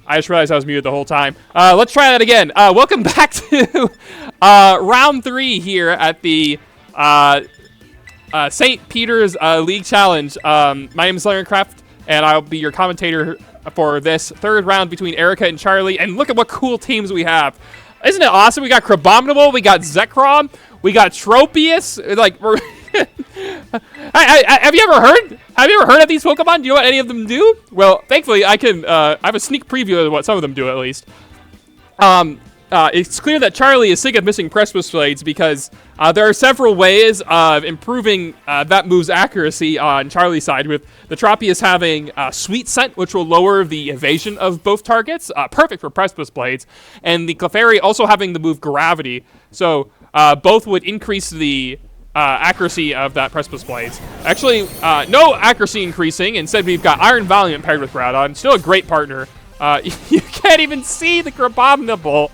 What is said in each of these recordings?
I just realized I was muted the whole time. Let's try that again. Welcome back to round 3 here at the St. Peter's League Challenge. My name is Leonard, and I'll be your commentator for this third round between Erika and Charlie. And look at what cool teams we have. Isn't it awesome? We got Crabominable, we got Zekrom, we got Tropius. Like, we're have you ever heard of these Pokemon? Do you know what any of them do? Well, thankfully, I have a sneak preview of what some of them do, at least. It's clear that Charlie is sick of missing Precipice Blades because there are several ways of improving that move's accuracy on Charlie's side, with the Tropius having Sweet Scent, which will lower the evasion of both targets, perfect for Precipice Blades, and the Clefairy also having the move Gravity, so both would increase the accuracy of that Precipice Blades. Actually, no accuracy increasing. Instead, we've got Iron Valiant paired with Groudon. Still a great partner. You can't even see the Crabominable.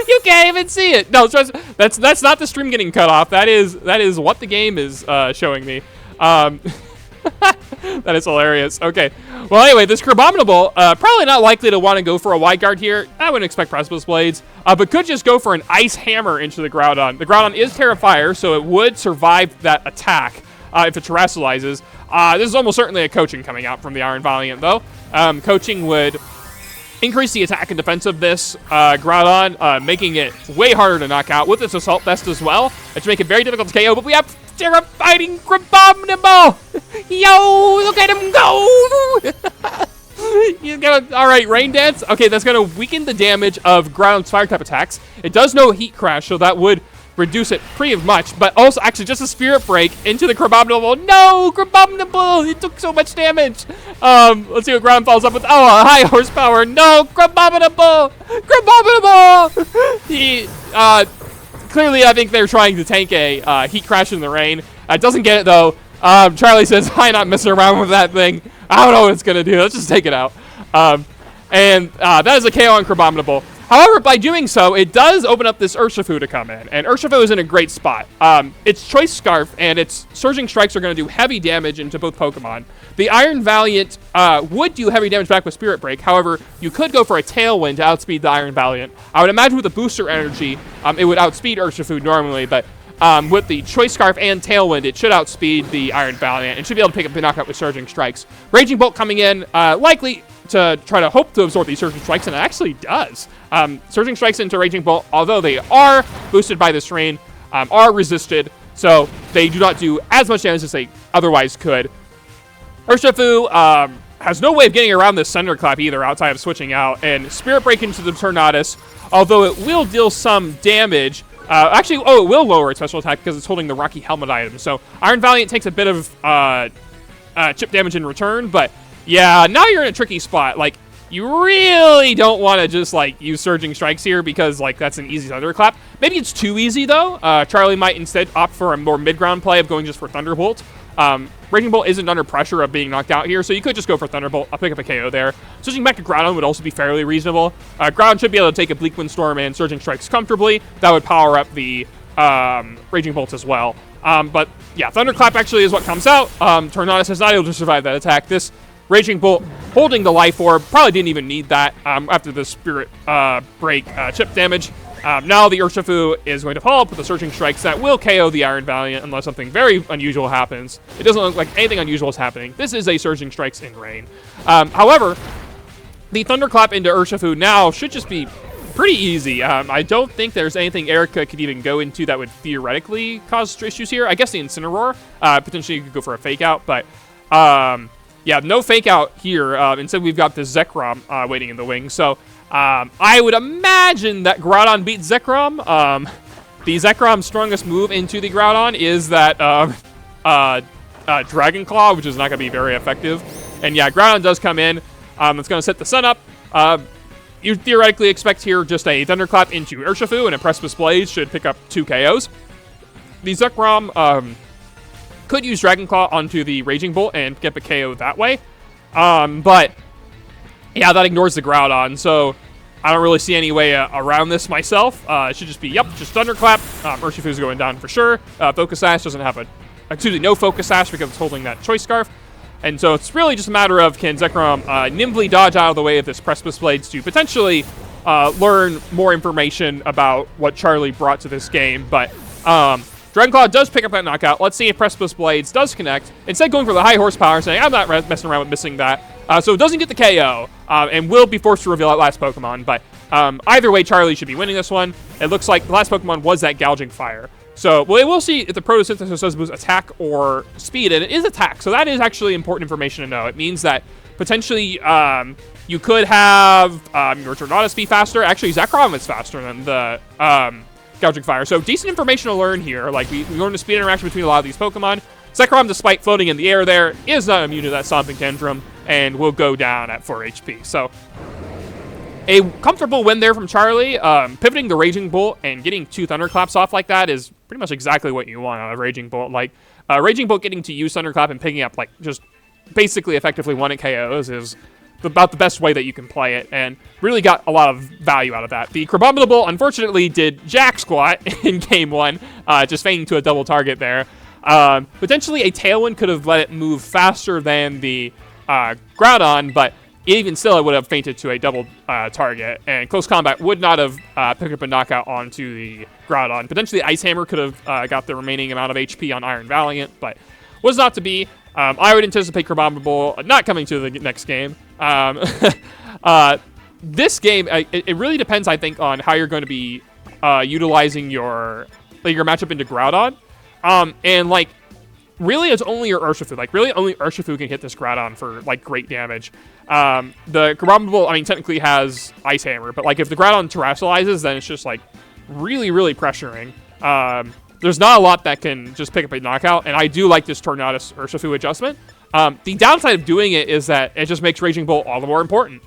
You can't even see it. No, that's not the stream getting cut off. That is what the game is showing me. That is hilarious. Okay. Well, anyway, this Crabominable, probably not likely to want to go for a wide guard here. I wouldn't expect Precipice Blades, but could just go for an Ice Hammer into the Groudon. The Groudon is Terra Fire, so it would survive that attack if it terrestrializes. This is almost certainly a coaching coming out from the Iron Valiant, though. Coaching would increase the attack and defense of this Groudon, making it way harder to knock out with its Assault Vest as well, which make it very difficult to KO, but we have Terra-Fighting Crabominable! Yo, look at him go! He's gonna, all right, Rain Dance. Okay, that's gonna weaken the damage of Groudon's fire type attacks. It does know Heat Crash, so that would reduce it pretty much, but also actually just a Spirit Break into the Crabominable. No, Crabominable! It took so much damage. Let's see what Groudon follows up with. Oh, a high horsepower. No, Crabominable! Crabominable! He, clearly, I think they're trying to tank a Heat Crash in the rain. Doesn't get it, though. Charlie says, I'm not messing around with that thing. I don't know what it's going to do. Let's just take it out. That is a KO on Crabominable. However, by doing so, it does open up this Urshifu to come in. And Urshifu is in a great spot. Its Choice Scarf and its Surging Strikes are going to do heavy damage into both Pokemon. The Iron Valiant would do heavy damage back with Spirit Break. However, you could go for a Tailwind to outspeed the Iron Valiant. I would imagine with the Booster Energy, it would outspeed Urshifu normally, but with the Choice Scarf and Tailwind, it should outspeed the Iron Valiant. It should be able to pick up the knockout with Surging Strikes. Raging Bolt coming in, likely to try to hope to absorb these Surging Strikes, and it actually does. Surging Strikes into Raging Bolt, although they are boosted by this rain, are resisted, so they do not do as much damage as they otherwise could. Urshifu has no way of getting around this Thunderclap either outside of switching out, and Spirit Break into the Tornadus, although it will deal some damage. It will lower its special attack because it's holding the Rocky Helmet item. So Iron Valiant takes a bit of chip damage in return, but yeah, now you're in a tricky spot. Like, you really don't want to just, like, use Surging Strikes here because, like, that's an easy Thunderclap. Maybe it's too easy, though. Charlie might instead opt for a more mid-ground play of going just for Thunderbolt. Raging Bolt isn't under pressure of being knocked out here, so you could just go for Thunderbolt. I'll pick up a KO there. Switching back to Groudon would also be fairly reasonable. Groudon should be able to take a Bleak Wind Storm and Surging Strikes comfortably. That would power up the Raging Bolts as well. But yeah, Thunderclap actually is what comes out. Tornadus is not able to survive that attack. This Raging Bolt holding the Life Orb probably didn't even need that after the Spirit Break chip damage. Now the Urshifu is going to follow up with the Surging Strikes that will KO the Iron Valiant unless something very unusual happens. It doesn't look like anything unusual is happening. This is a Surging Strikes in rain. However, the Thunderclap into Urshifu now should just be pretty easy. I don't think there's anything Erika could even go into that would theoretically cause issues here. I guess the Incineroar. Potentially you could go for a Fake Out, but yeah, no Fake Out here. Instead, we've got the Zekrom waiting in the wings. So I would imagine that Groudon beats Zekrom. The Zekrom's strongest move into the Groudon is that Dragon Claw, which is not going to be very effective. And yeah, Groudon does come in. It's going to set the sun up. You theoretically expect here just a Thunderclap into Urshifu, and a Precipice Blade should pick up 2 KOs. The Zekrom could use Dragon Claw onto the Raging Bolt and get the KO that way. But yeah, that ignores the Groudon, so I don't really see any way around this myself. It should just be, yep, just Thunderclap. Urshifu's going down for sure. Focus Sash doesn't have no Focus Sash because it's holding that Choice Scarf. And so it's really just a matter of can Zekrom nimbly dodge out of the way of this Precipice Blades to potentially learn more information about what Charlie brought to this game. But Dragon Claw does pick up that knockout. Let's see if Precipice Blades does connect. Instead going for the high horsepower, saying, I'm not messing around with missing that. So it doesn't get the KO, and will be forced to reveal that last Pokemon. But either way, Charlie should be winning this one. It looks like the last Pokemon was that Gouging Fire. So we'll see if the Photosynthesis does boost attack or speed, and it is attack. So that is actually important information to know. It means that potentially you could have your Tornadus be faster. Actually, Zekrom is faster than the Gouging Fire. So decent information to learn here. Like we learned the speed interaction between a lot of these Pokemon. Zekrom, despite floating in the air there, is not immune to that Stomping Tantrum and will go down at 4 HP. So a comfortable win there from Charlie. Pivoting the Raging Bolt and getting 2 Thunderclaps off like that is pretty much exactly what you want out of Raging Bolt. Like, Raging Bolt getting to use Thunderclap and picking up, like, just basically effectively 1-hit KOs is about the best way that you can play it, and really got a lot of value out of that. The Crabominable, unfortunately, did jack squat in Game 1, just fading to a double target there. Potentially a Tailwind could have let it move faster than the Groudon, but even still, it would have fainted to a double target, and Close Combat would not have picked up a knockout onto the Groudon. Potentially, Ice Hammer could have got the remaining amount of HP on Iron Valiant, but was not to be. I would anticipate Crabominable not coming to the next game. This game, it really depends, I think, on how you're going to be utilizing your matchup into Groudon. And, like, really, it's only your Urshifu. Like, really, only Urshifu can hit this Groudon for, like, great damage. The Crabominable, I mean, technically has Ice Hammer, but, like, if the Groudon terrestrializes, then it's just, like, really, really pressuring. There's not a lot that can just pick up a knockout, and I do like this Tornadus Urshifu adjustment. The downside of doing it is that it just makes Raging Bolt all the more important.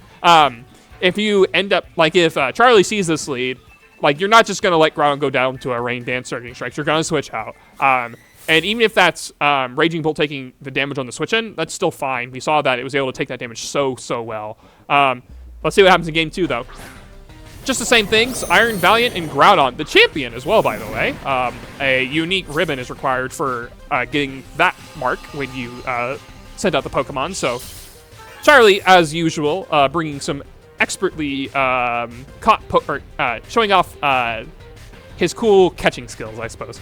If you end up, like, if Charlie sees this lead, like, you're not just going to let Groudon go down to a Rain Dance Surging Strikes. You're going to switch out. And even if that's Raging Bolt taking the damage on the switch-in, that's still fine. We saw that it was able to take that damage so well. Let's see what happens in Game 2, though. Just the same things, Iron Valiant and Groudon. The champion as well, by the way. A unique ribbon is required for getting that mark when you send out the Pokemon. So Charlie, as usual, bringing some expertly showing off his cool catching skills, I suppose.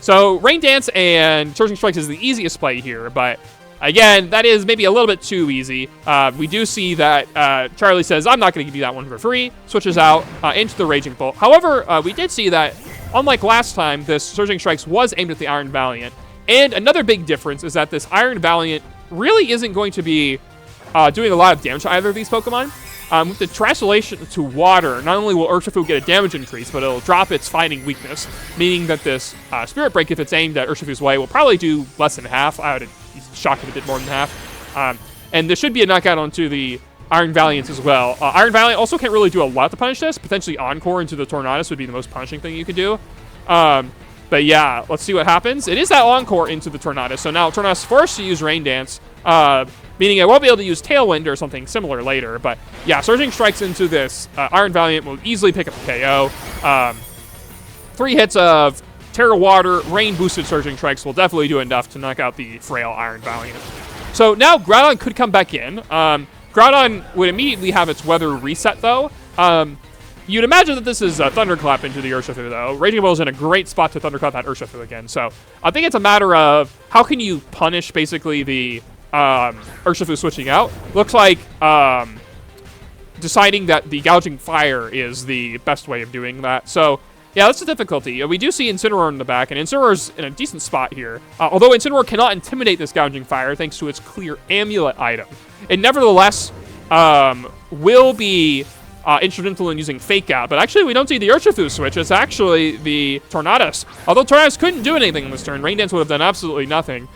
So Rain Dance and Surging Strikes is the easiest play here, but again, that is maybe a little bit too easy. We do see that Charlie says, I'm not going to give you that one for free, switches out into the Raging Bolt. However, we did see that, unlike last time, this Surging Strikes was aimed at the Iron Valiant. And another big difference is that this Iron Valiant really isn't going to be doing a lot of damage to either of these Pokemon. With the Translation to Water, not only will Urshifu get a damage increase, but it'll drop its fighting weakness, meaning that this Spirit Break, if it's aimed at Urshifu's way, will probably do less than half. I would be shocked if it did more than half. And there should be a knockout onto the Iron Valiants as well. Iron Valiant also can't really do a lot to punish this. Potentially Encore into the Tornadus would be the most punishing thing you could do. But yeah, let's see what happens. It is that Encore into the Tornadus. So now Tornadus is forced to use Rain Dance, meaning I won't be able to use Tailwind or something similar later. But yeah, Surging Strikes into this Iron Valiant will easily pick up a KO. 3 hits of Terra Water, Rain-boosted Surging Strikes will definitely do enough to knock out the frail Iron Valiant. So now Groudon could come back in. Groudon would immediately have its weather reset, though. You'd imagine that this is a Thunderclap into the Urshifu, though. Raging Bull is in a great spot to Thunderclap that Urshifu again. So I think it's a matter of how can you punish, basically, the Urshifu switching out. Looks like deciding that the Gouging Fire is the best way of doing that. So yeah, that's the difficulty. We do see Incineroar in the back, and Incineroar's in a decent spot here. Although Incineroar cannot intimidate this Gouging Fire thanks to its clear Amulet item. It nevertheless will be instrumental in using Fake Out. But actually, we don't see the Urshifu switch. It's actually the Tornadus. Although Tornadus couldn't do anything in this turn. Rain Dance would have done absolutely nothing.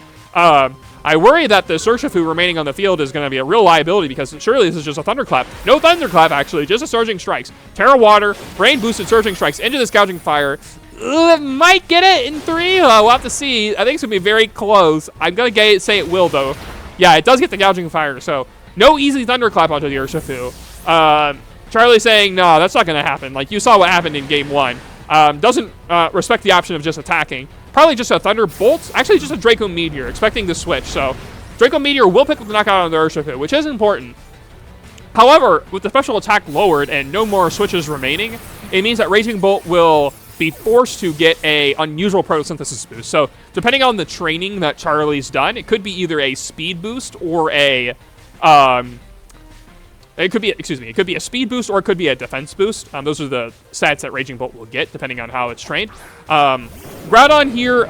I worry that the Urshifu remaining on the field is going to be a real liability because surely this is just a Thunderclap. No Thunderclap, actually, just a Surging Strikes. Terra Water, Rain-boosted Surging Strikes into this Gouging Fire. It might get it in 3. We'll have to see. I think it's going to be very close. I'm going to say it will, though. Yeah, it does get the Gouging Fire, so no easy Thunderclap onto the Urshifu. Charlie saying, no, that's not going to happen. Like, you saw what happened in Game 1. Doesn't respect the option of just attacking. Probably just a Thunderbolt. Actually, just a Draco Meteor, expecting to switch. So Draco Meteor will pick up the knockout on the Urshifu, which is important. However, with the special attack lowered and no more switches remaining, it means that Raging Bolt will be forced to get a unusual photosynthesis boost. So depending on the training that Charlie's done, it could be either a speed boost or a it could be a speed boost or it could be a defense boost. Those are the stats that Raging Bolt will get depending on how it's trained. Groudon here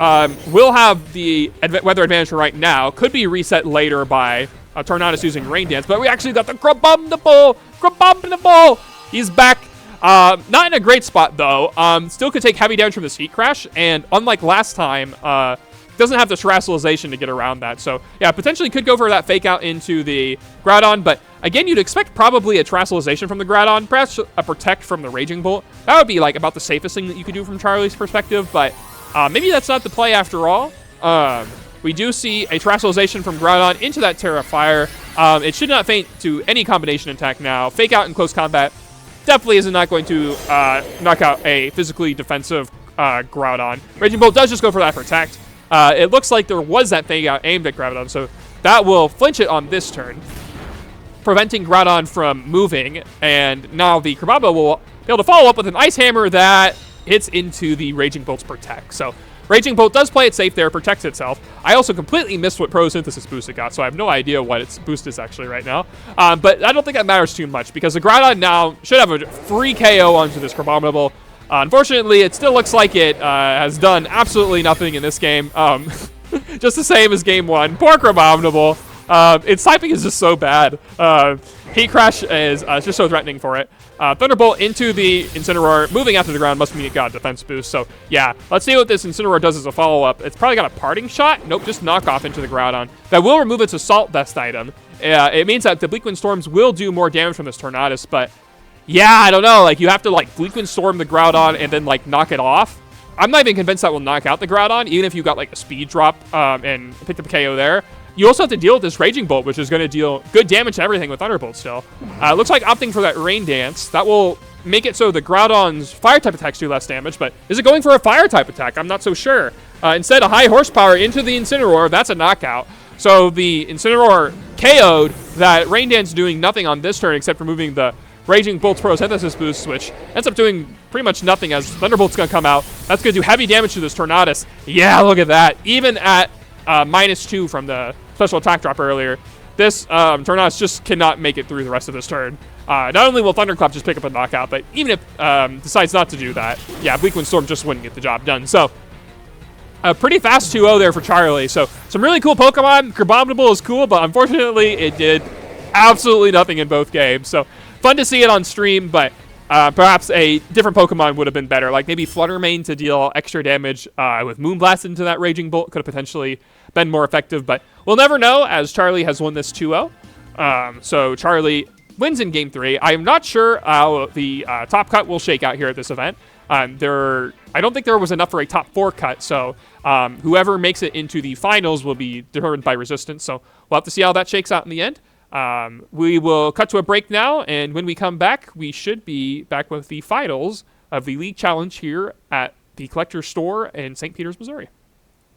will have the weather advantage for right now. Could be reset later by Tornadus using Rain Dance, but we actually got the Crabominable. He's back. Not in a great spot, though. Still could take heavy damage from this Heat Crash, and unlike last time, doesn't have the Terrestrialization to get around that. So, yeah, potentially could go for that Fake Out into the Groudon, but again, you'd expect probably a Terrestrialization from the Groudon, perhaps a Protect from the Raging Bolt. That would be, like, about the safest thing that you could do from Charlie's perspective, but maybe that's not the play after all. We do see a Terrestrialization from Groudon into that Terra Fire. It should not faint to any combination attack now. Fake Out in close combat definitely is not going to knock out a physically defensive Groudon. Raging Bolt does just go for that Protect. It looks like there was that Fake Out aimed at Groudon, so that will flinch it on this turn, preventing Groudon from moving, and now the Crabominable will be able to follow up with an Ice Hammer that hits into the Raging Bolt's Protect. So Raging Bolt does play it safe there, protects itself. I also completely missed what Photosynthesis boost it got, so I have no idea what its boost is actually right now. But I don't think that matters too much, because the Groudon now should have a free KO onto this Crabominable. Unfortunately, it still looks like it has done absolutely nothing in this game. Just the same as game one. Poor Crabominable. Its typing is just so bad. Heat Crash is just so threatening for it. Thunderbolt into the Incineroar. Moving after the ground must mean it got a defense boost. So, yeah, let's see what this Incineroar does as a follow-up. It's probably got a Parting Shot. Nope, just Knockoff into the Groudon. That will remove its Assault Vest item. It means that the Bleakwind Storms will do more damage from this Tornadus, but yeah, I don't know. Like, you have to, like, Bleakwind Storm the Groudon and then, like, knock it off. I'm not even convinced that will knock out the Groudon, even if you got, like, a speed drop and picked up a KO there. You also have to deal with this Raging Bolt, which is going to deal good damage to everything with Thunderbolt still. Looks like opting for that Rain Dance. That will make it so the Groudon's Fire-type attacks do less damage, but is it going for a Fire-type attack? I'm not so sure. Instead, a high horsepower into the Incineroar. That's a knockout. So the Incineroar KO'd that Rain Dance doing nothing on this turn except removing the Raging Bolt's Photosynthesis boost, which ends up doing pretty much nothing as Thunderbolt's going to come out. That's going to do heavy damage to this Tornadus. Yeah, look at that. Even at -2 from the special attack drop earlier, this Tornadus just cannot make it through the rest of this turn. Not only will Thunderclap just pick up a knockout, but even if decides not to do that, yeah, Bleakwind Storm just wouldn't get the job done. So, a pretty fast 2-0 there for Charlie. So, some really cool Pokemon. Crabominable is cool, but unfortunately, it did absolutely nothing in both games. So, fun to see it on stream, but perhaps a different Pokemon would have been better. Like maybe Flutter Mane to deal extra damage with Moonblast into that Raging Bolt could have potentially been more effective, but we'll never know as Charlie has won this 2-0. So Charlie wins in Game 3. I am not sure how the top cut will shake out here at this event. I don't think there was enough for a top 4 cut, so whoever makes it into the finals will be determined by resistance. So we'll have to see how that shakes out in the end. We will cut to a break now, and when we come back, we should be back with the finals of the League Challenge here at the Collector's Store in St. Peters, Missouri.